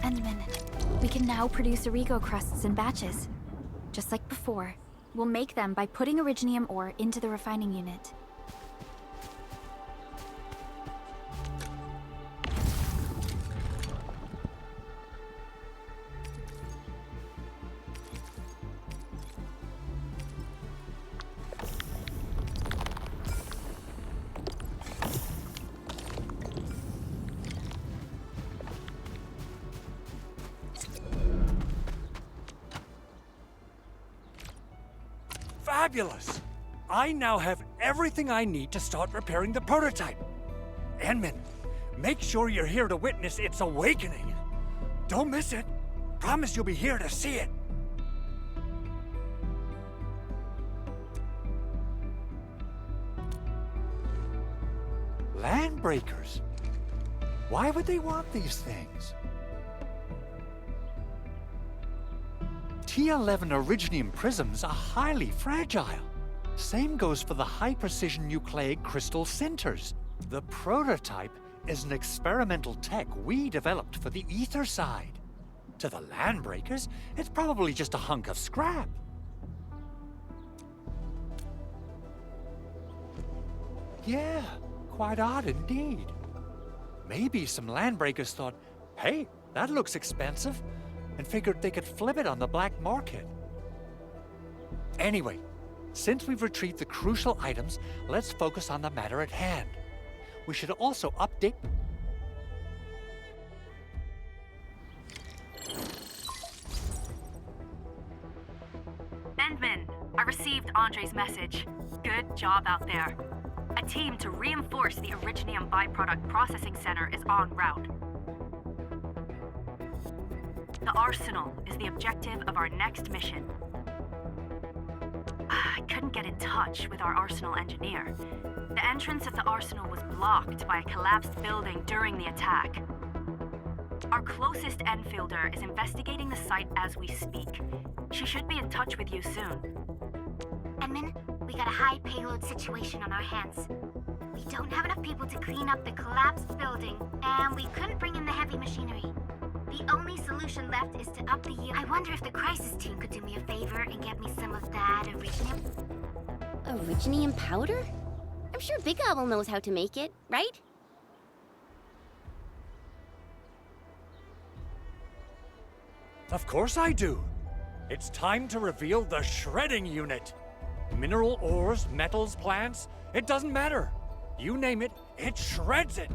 Endman, we can now produce Origo crusts in batches. Just like before, we'll make them by putting Originium ore into the refining unit. Fabulous! I now have everything I need to start repairing the prototype. Endman, make sure you're here to witness its awakening. Don't miss it. Promise you'll be here to see it. Landbreakers? Why would they want these things? T11 Originium prisms are highly fragile. Same goes for the high-precision nucleic crystal sinters. The prototype is an experimental tech we developed for the ether side. To the Landbreakers, it's probably just a hunk of scrap. Yeah, quite odd indeed. Maybe some Landbreakers thought, hey, that looks expensive, and figured they could flip it on the black market. Anyway, since we've retrieved the crucial items, let's focus on the matter at hand. We should also update... Endman, I received Andre's message. Good job out there. A team to reinforce the Originium byproduct processing center is en route. The Arsenal is the objective of our next mission. I couldn't get in touch with our Arsenal engineer. The entrance of the Arsenal was blocked by a collapsed building during the attack. Our closest Enfielder is investigating the site as we speak. She should be in touch with you soon. Endman, we got a high payload situation on our hands. We don't have enough people to clean up the collapsed building, and we couldn't bring in the heavy machinery. The only solution left is to up the yield. I wonder if the crisis team could do me a favor and get me some of that Originium. Originium powder? I'm sure Big Owl knows how to make it, right? Of course I do. It's time to reveal the shredding unit. Mineral ores, metals, plants, it doesn't matter. You name it, it shreds it.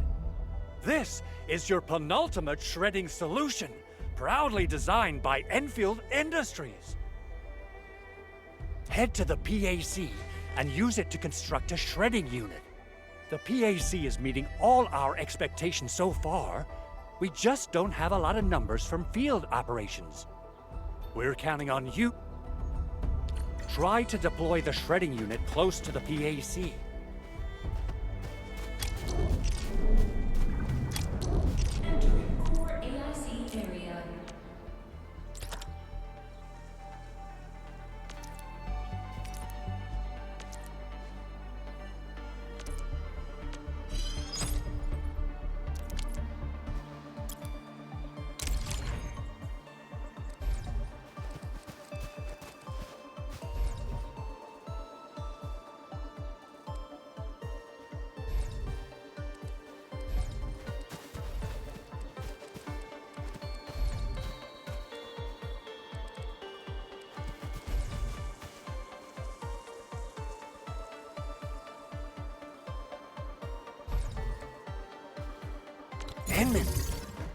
This is your penultimate shredding solution, proudly designed by Endfield Industries. Head to the PAC and use it to construct a shredding unit. The PAC is meeting all our expectations so far. We just don't have a lot of numbers from field operations. We're counting on you. Try to deploy the shredding unit close to the PAC. Entering core AIC area. Endman,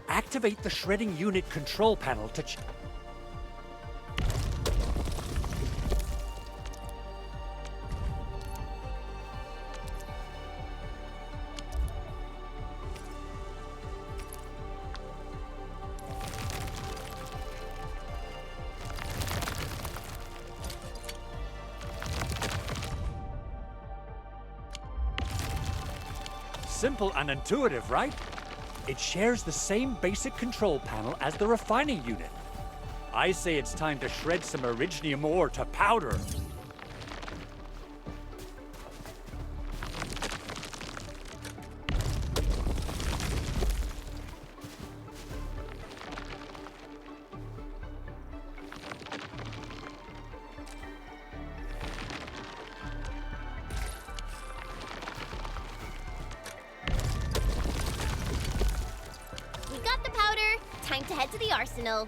activate the shredding unit control panel to Simple and intuitive, right? It shares the same basic control panel as the refining unit. I say it's time to shred some Originium ore to powder. the powder. Time to head to the arsenal.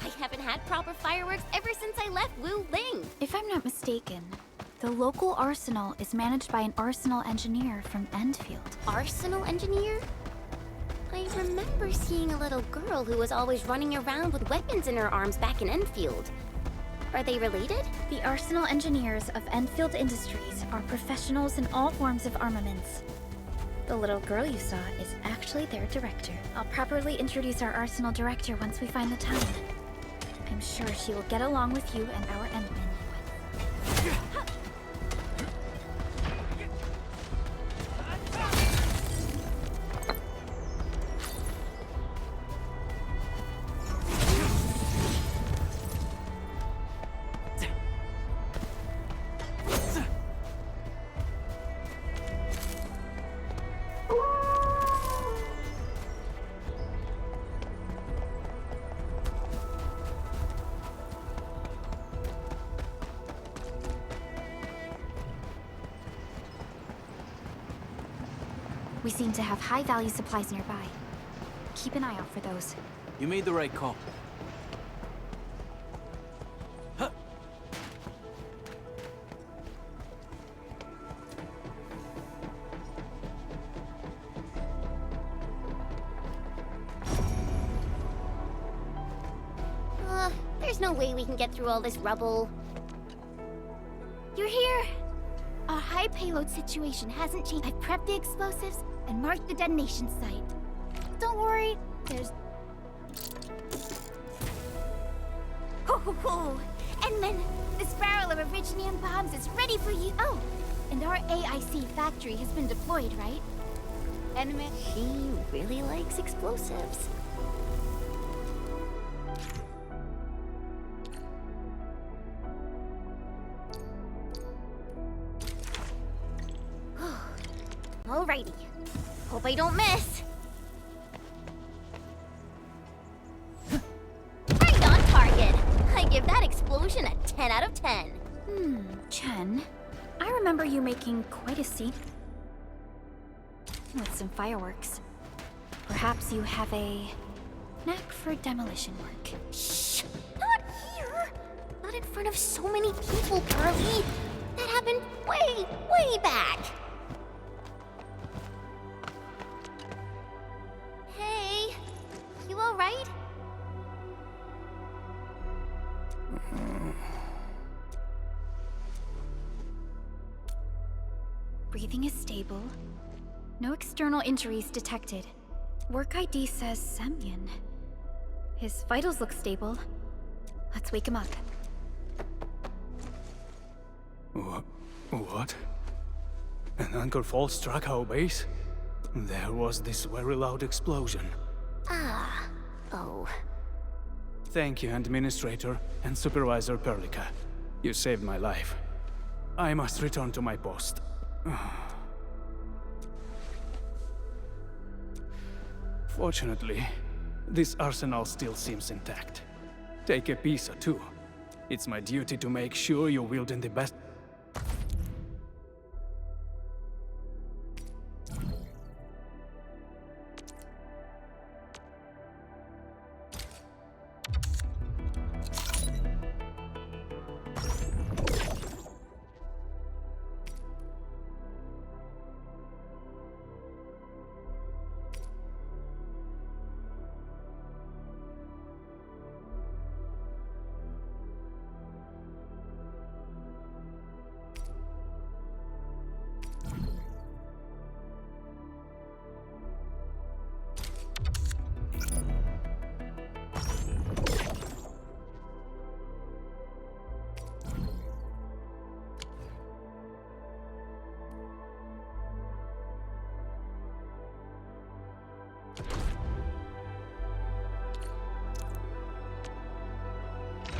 I haven't had proper fireworks ever since I left Wu Ling. If I'm not mistaken, the local arsenal is managed by an arsenal engineer from Endfield. Arsenal engineer? I remember seeing a little girl who was always running around with weapons in her arms back in Enfield. Are they related? The arsenal engineers of Endfield Industries are professionals in all forms of armaments. The little girl you saw is actually their director. I'll properly introduce our arsenal director once we find the time. I'm sure she will get along with you and our Endman. We seem to have high-value supplies nearby. Keep an eye out for those. You made the right call. There's no way we can get through all this rubble. You're here! Our high payload situation hasn't changed. I've prepped the explosives and marked the detonation site. Don't worry, there's... Ho ho ho! Endman, this barrel of originium bombs is ready for you. Oh, and our AIC factory has been deployed, right? Endman... She really likes explosives. Alrighty. Hope I don't miss. Right on target. I give that explosion a 10 out of 10. Chen, I remember you making quite a scene with some fireworks. Perhaps you have a knack for demolition work. Shh! Not here! Not in front of so many people, Pearly. That happened way, way back. Hey, you alright? Breathing is stable. No external injuries detected. Work ID says Semyon. His vitals look stable. Let's wake him up. What? An anchor fault struck our base? There was this very loud explosion. Oh. Thank you, Administrator and Supervisor Perlica. You saved my life. I must return to my post. Fortunately, this arsenal still seems intact. Take a piece or two. It's my duty to make sure you wield in the best...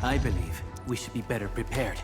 I believe we should be better prepared.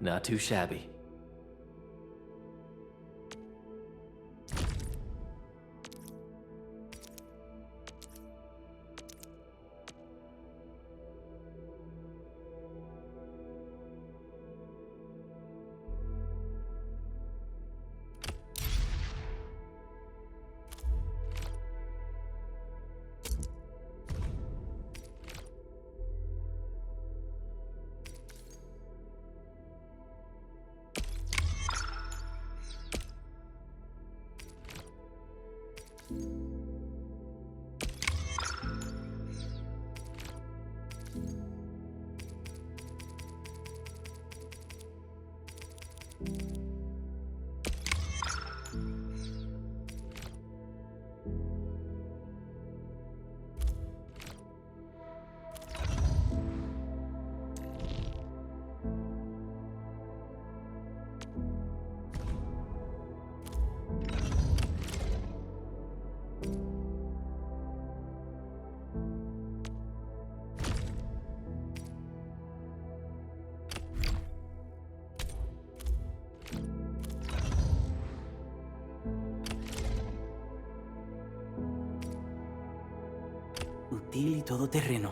Not too shabby. Utili todoterreno.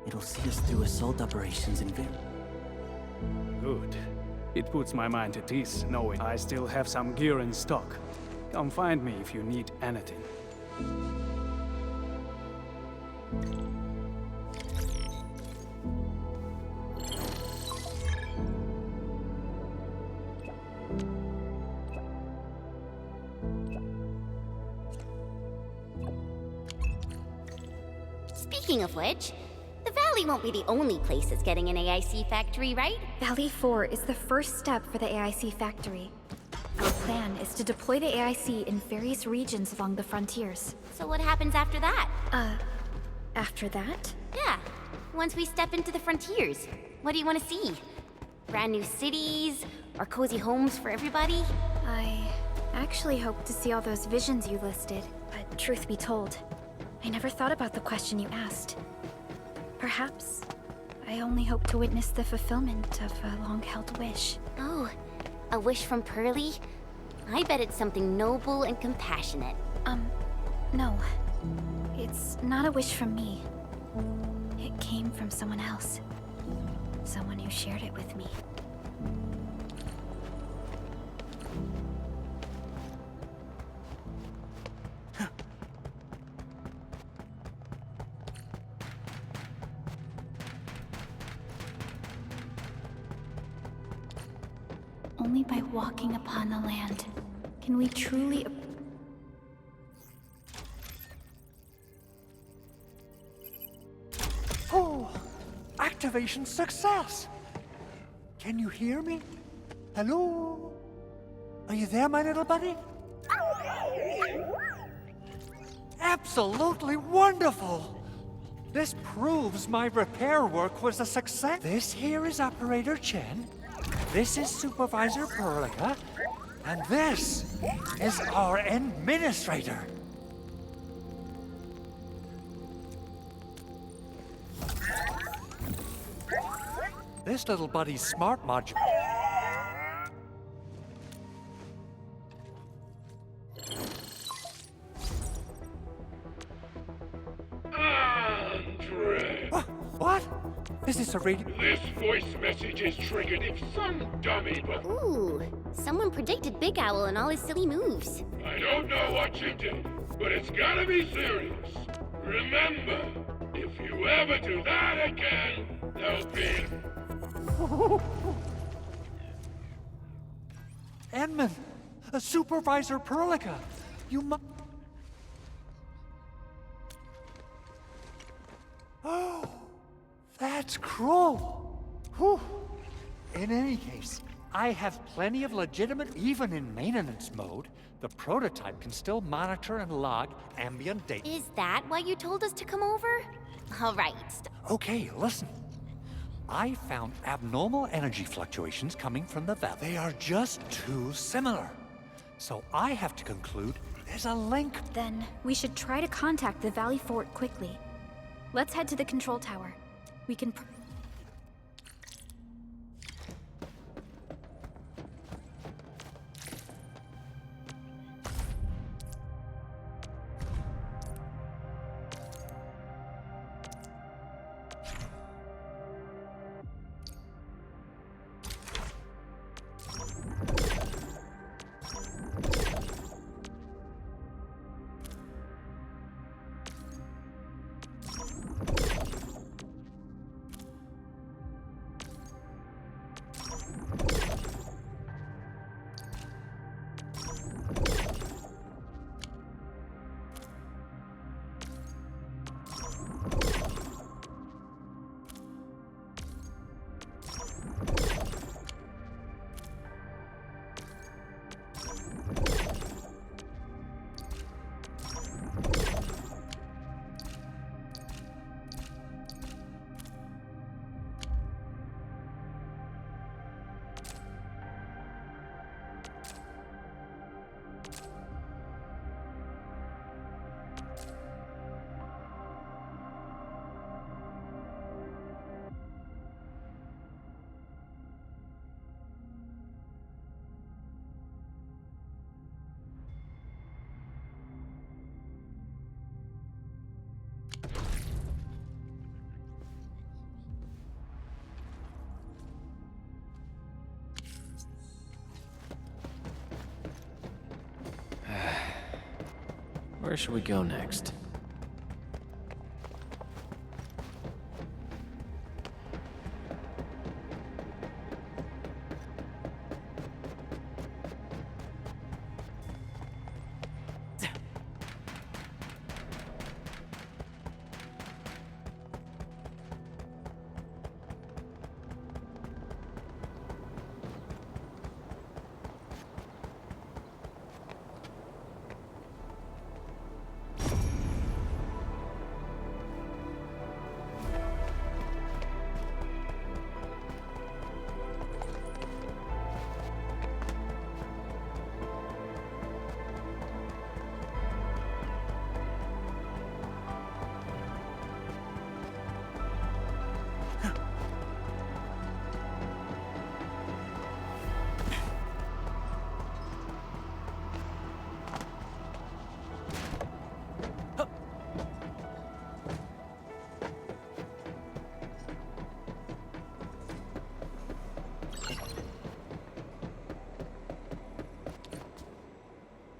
It'll see us through assault operations in Good. It puts my mind at ease knowing I still have some gear in stock. Come find me if you need anything. Speaking of which, the Valley won't be the only place that's getting an AIC factory, right? Valley 4 is the first step for the AIC factory. Our plan is to deploy the AIC in various regions along the frontiers. So what happens after that? After that? Yeah, once we step into the frontiers, what do you want to see? Brand new cities? Or cozy homes for everybody? I actually hope to see all those visions you listed, but truth be told, I never thought about the question you asked. Perhaps I only hope to witness the fulfillment of a long-held wish. Oh, a wish from Pearly? I bet it's something noble and compassionate. No. It's not a wish from me. It came from someone else. Someone who shared it with me. Only by walking upon the land can we truly... Oh! Activation success! Can you hear me? Hello? Are you there, my little buddy? Absolutely wonderful! This proves my repair work was a success. This here is Operator Chen. This is Supervisor Perlica. And this is our Administrator. This little buddy's smart module. Andre! What? Is this a radio? This voice message is triggered if some dummy but Ooh, someone predicted Big Owl and all his silly moves. I don't know what you did, but it's gotta be serious. Remember, if you ever do that again, there'll be... Edmund, Supervisor Perlica, you must... Oh, that's cruel. Whew. In any case, I have plenty of legitimate... Even in maintenance mode, the prototype can still monitor and log ambient data. Is that why you told us to come over? All right. Okay, listen. I found abnormal energy fluctuations coming from the valley. They are just too similar. So I have to conclude there's a link. Then we should try to contact the Valley Fort quickly. Let's head to the control tower. We can... Where should we go next?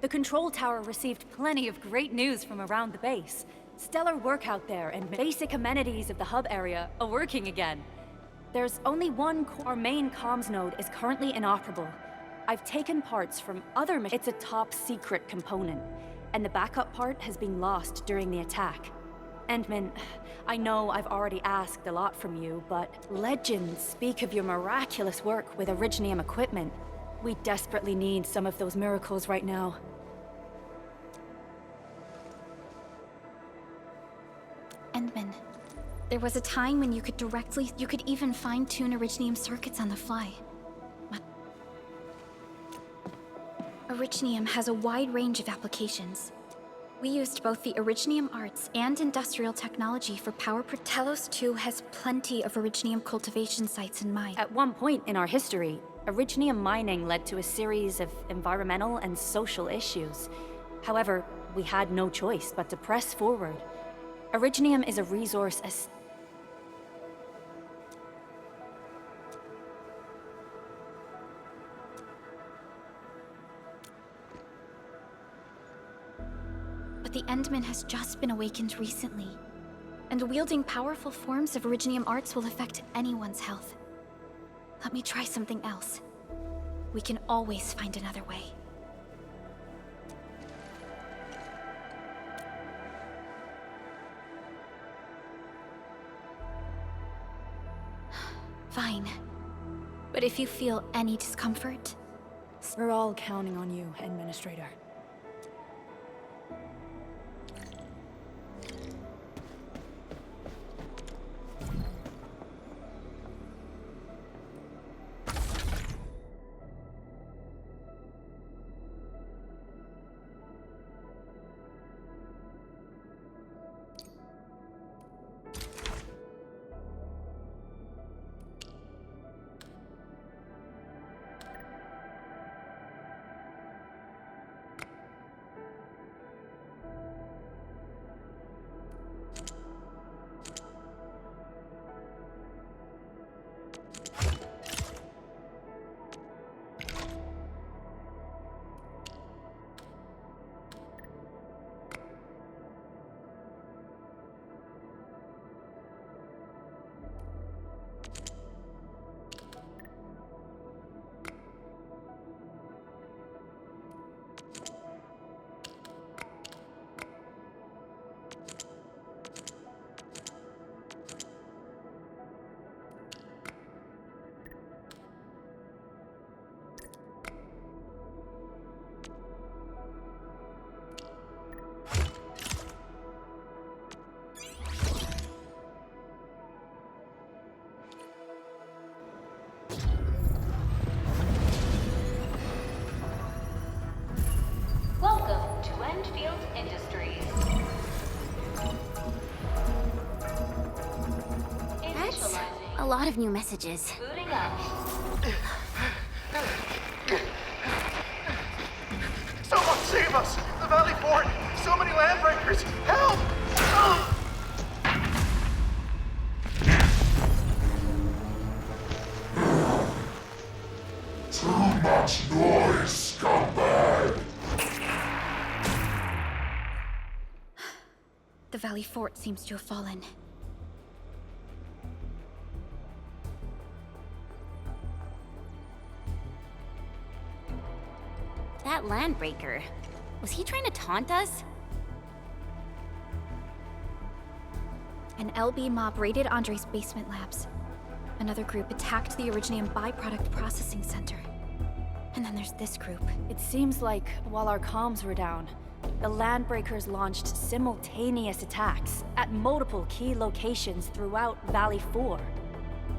The control tower received plenty of great news from around the base. Stellar work out there, and basic amenities of the hub area are working again. There's only one our main comms node is currently inoperable. I've taken parts from other it's a top secret component, and the backup part has been lost during the attack. Endman, I know I've already asked a lot from you, but legends speak of your miraculous work with Originium equipment. We desperately need some of those miracles right now. Endman, there was a time when you could even fine-tune Originium circuits on the fly. Originium has a wide range of applications. We used both the Originium arts and industrial technology for power. Talos-II has plenty of Originium cultivation sites in mine. At one point in our history, Originium mining led to a series of environmental and social issues. However, we had no choice but to press forward. Originium is a resource as... But the Endman has just been awakened recently, and wielding powerful forms of Originium arts will affect anyone's health. Let me try something else. We can always find another way. Fine. But if you feel any discomfort... We're all counting on you, Administrator. Welcome to Endfield Industries. That's a lot of new messages. Booting up. Someone save us! The Valley Fort! So many landbreakers! Help! Too much noise, scumbag! The Valley Fort seems to have fallen. That landbreaker. Was he trying to taunt us? An LB mob raided Andre's basement labs. Another group attacked the Originium byproduct processing center. And then there's this group. It seems like while our comms were down, the Landbreakers launched simultaneous attacks at multiple key locations throughout Valley 4.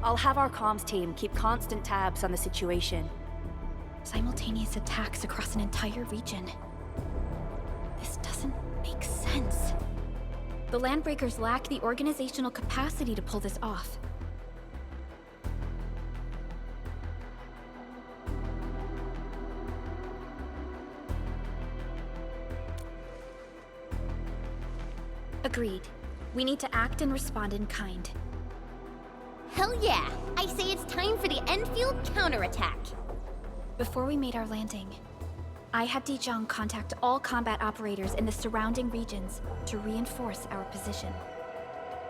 I'll have our comms team keep constant tabs on the situation. Simultaneous attacks across an entire region. This doesn't make sense. The Landbreakers lack the organizational capacity to pull this off. Agreed. We need to act and respond in kind. Hell yeah! I say it's time for the Endfield counterattack. Before we made our landing, I had Dijong contact all combat operators in the surrounding regions to reinforce our position.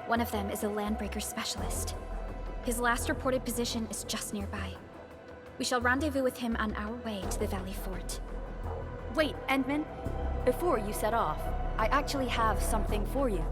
One of them is a Landbreaker specialist. His last reported position is just nearby. We shall rendezvous with him on our way to the Valley Fort. Wait, Endman, before you set off, I actually have something for you.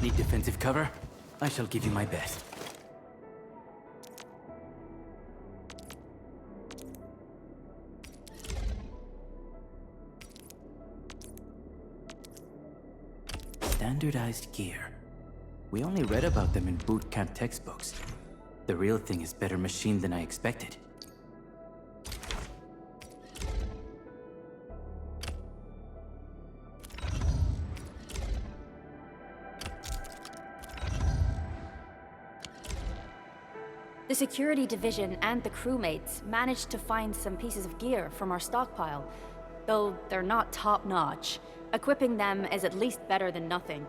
Need defensive cover? I shall give you my best. Standardized gear. We only read about them in boot camp textbooks. The real thing is better machined than I expected. The security division and the crewmates managed to find some pieces of gear from our stockpile, though they're not top-notch. Equipping them is at least better than nothing.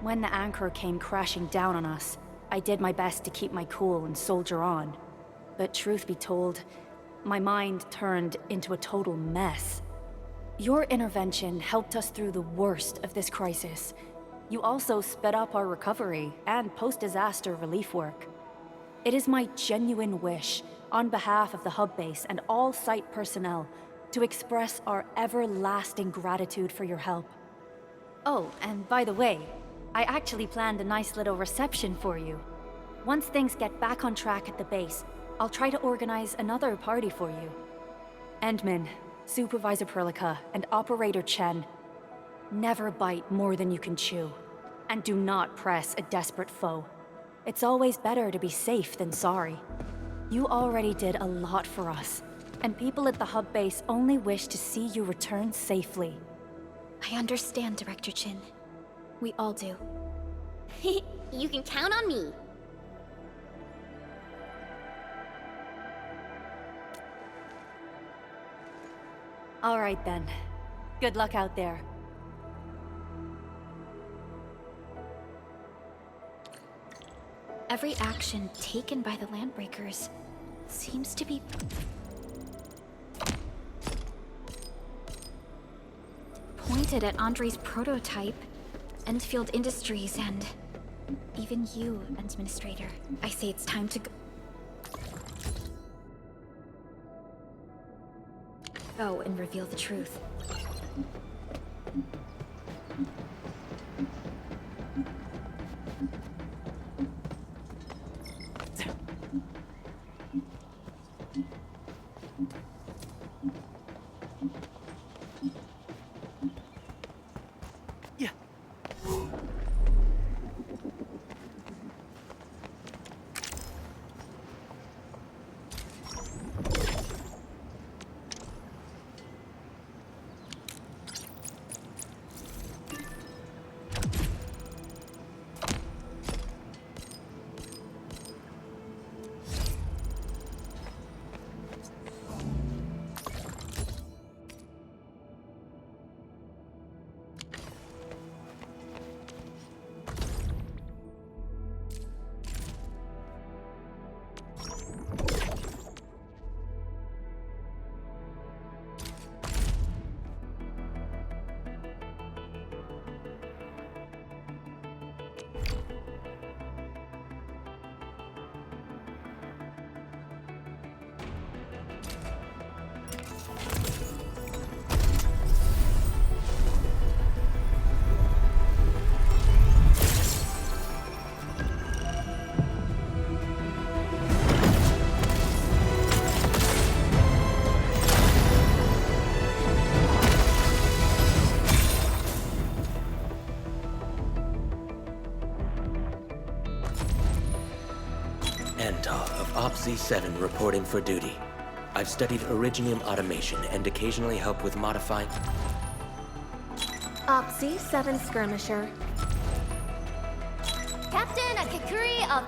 When the anchor came crashing down on us, I did my best to keep my cool and soldier on. But truth be told, my mind turned into a total mess. Your intervention helped us through the worst of this crisis. You also sped up our recovery and post-disaster relief work. It is my genuine wish, on behalf of the hub base and all site personnel, to express our everlasting gratitude for your help. Oh, and by the way, I actually planned a nice little reception for you. Once things get back on track at the base, I'll try to organize another party for you. Endman, Supervisor Perlica, and Operator Chen, never bite more than you can chew. And do not press a desperate foe. It's always better to be safe than sorry. You already did a lot for us, and people at the hub base only wish to see you return safely. I understand, Director Chin. We all do. You can count on me. All right then. Good luck out there. Every action taken by the Landbreakers seems to be pointed at Andre's prototype, Endfield Industries, and even you, Administrator. I say it's time to go and reveal the truth. OPSI-7 reporting for duty. I've studied Originium automation and occasionally help with modifying... OPSI-7 skirmisher. Captain Akakuri of...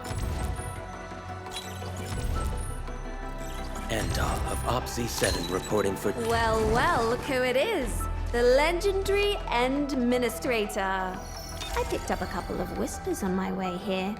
Andal of OPSI-7 reporting for... Well, well, look who it is. The legendary Endministrator. I picked up a couple of whispers on my way here.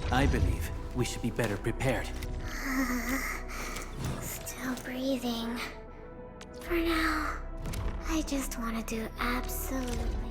I believe we should be better prepared. Still breathing. For now, I just want to do absolutely.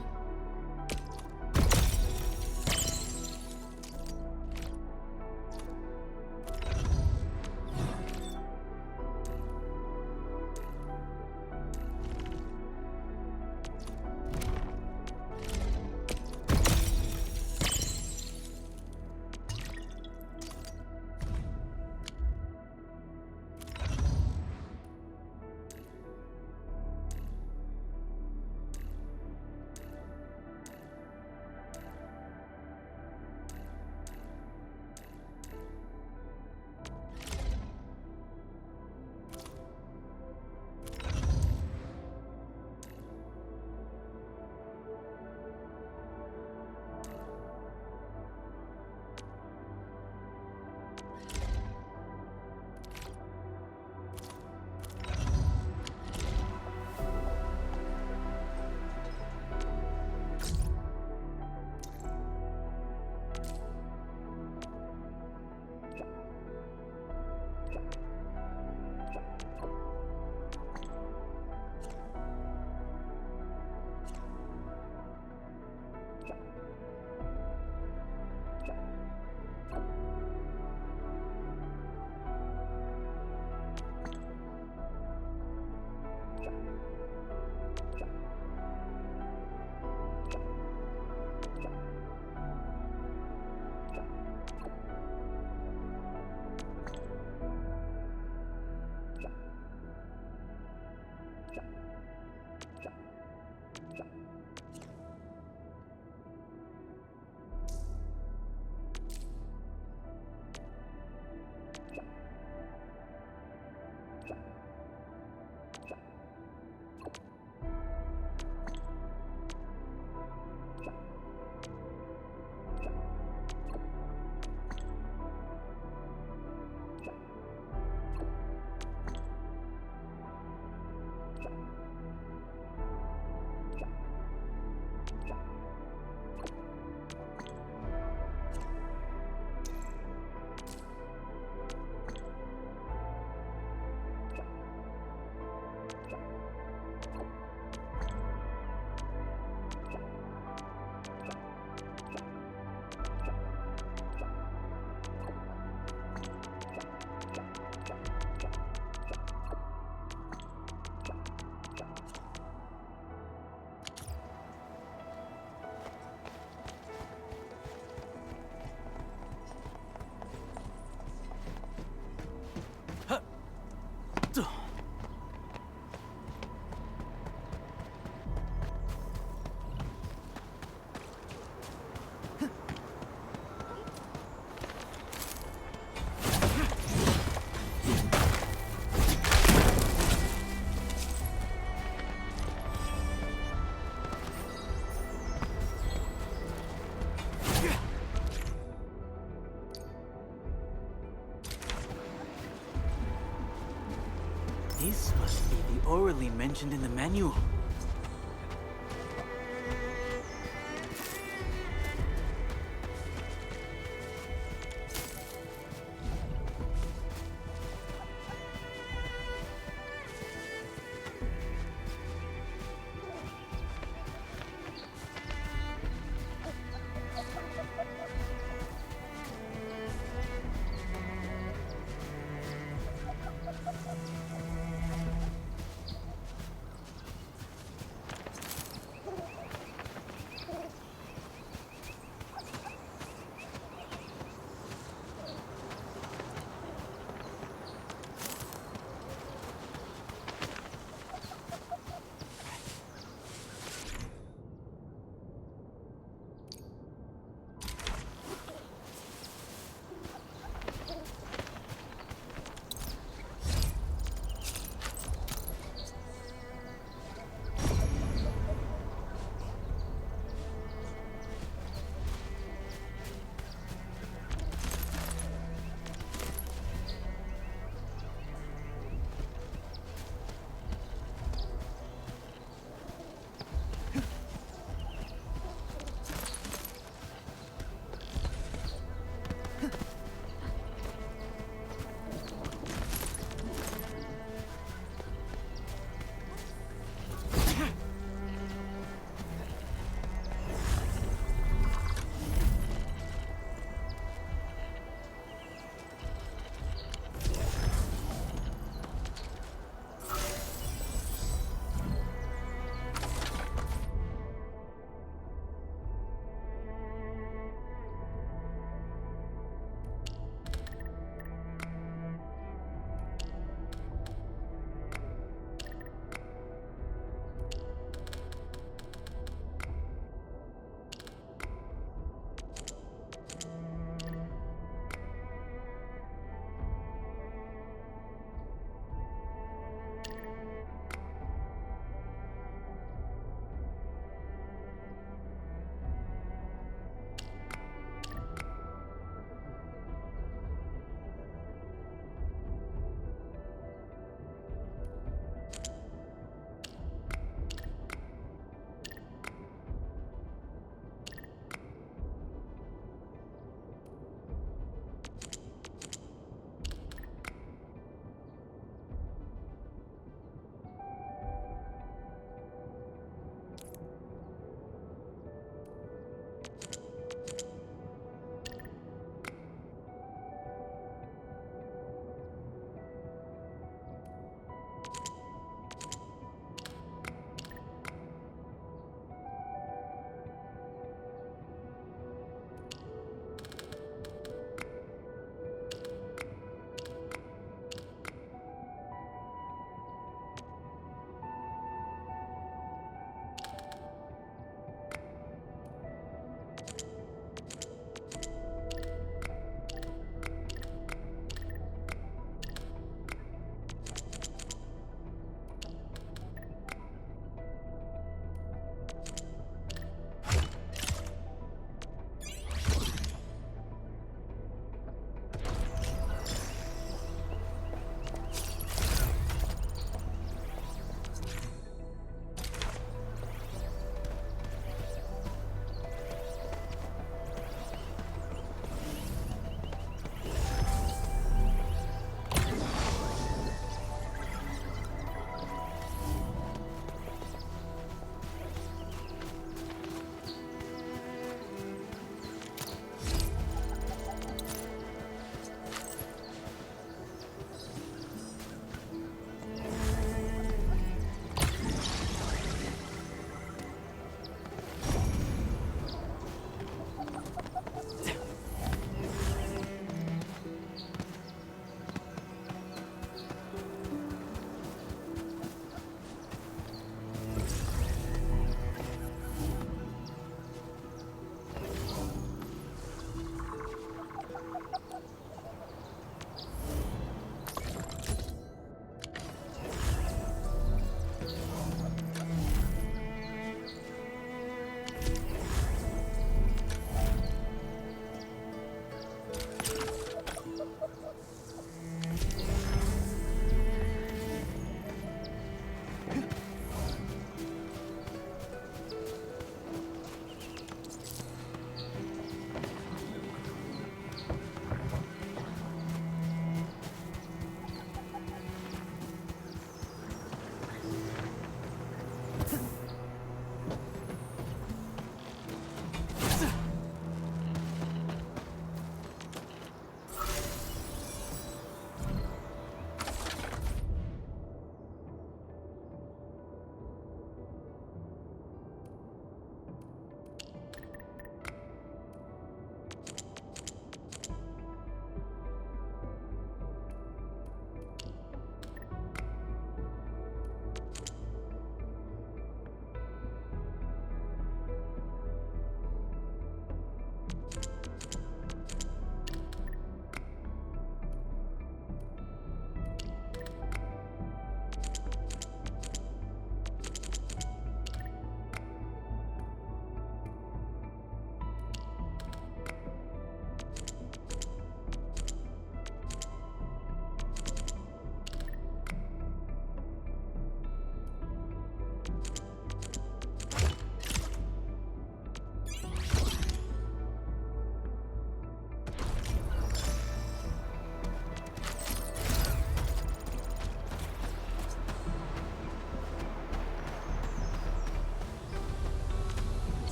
This must be the orally mentioned in the manual.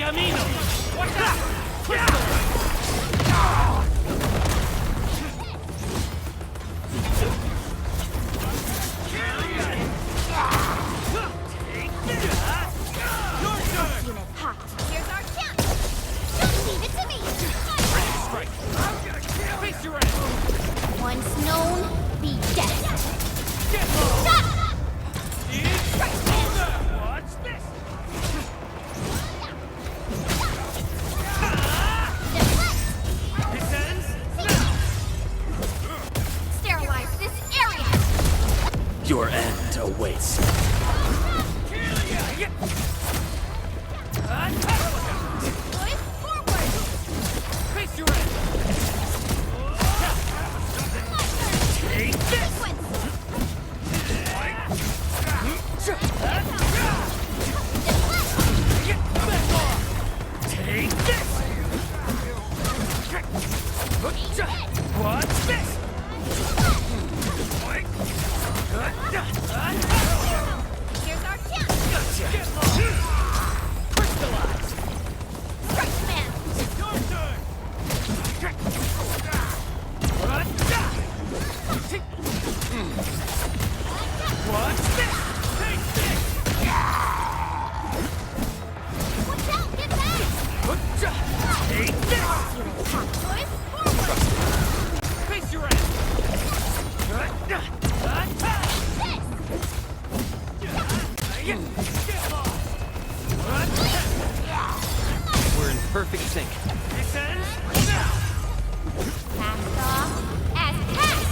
camino! Watch out! Here's our chance! Just leave it to me! Strike! Face your end! Once known, be dead! Get low! Stop! Watch this! This ends now! Sterilize this area! Your end awaits. Boys, forward! Face your end! Take this! Take this! Watch this! Here's our chance! Get lost! Crystallize! Strike man! Your turn! Watch this! Take this! Watch out! Get back! Take this! Boys, forward! Face your end! We're in perfect sync. This ends now! Cast off as cast!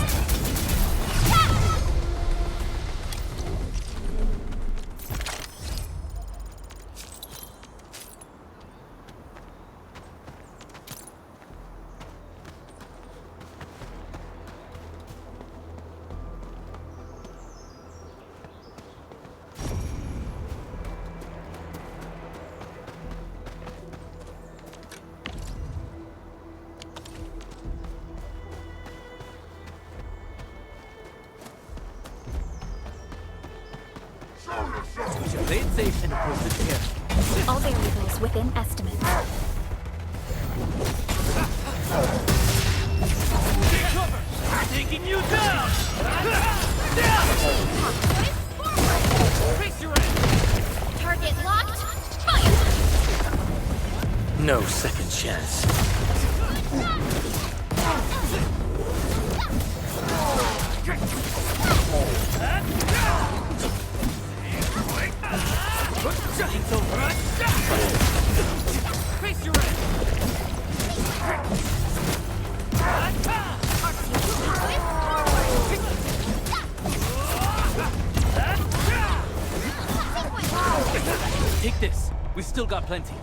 Play it safe and approach it carefully. All variables within estimate. Take cover! Taking you down! Face your end! Target locked! Fire! No second chance. Face your end! Take this. We still got plenty.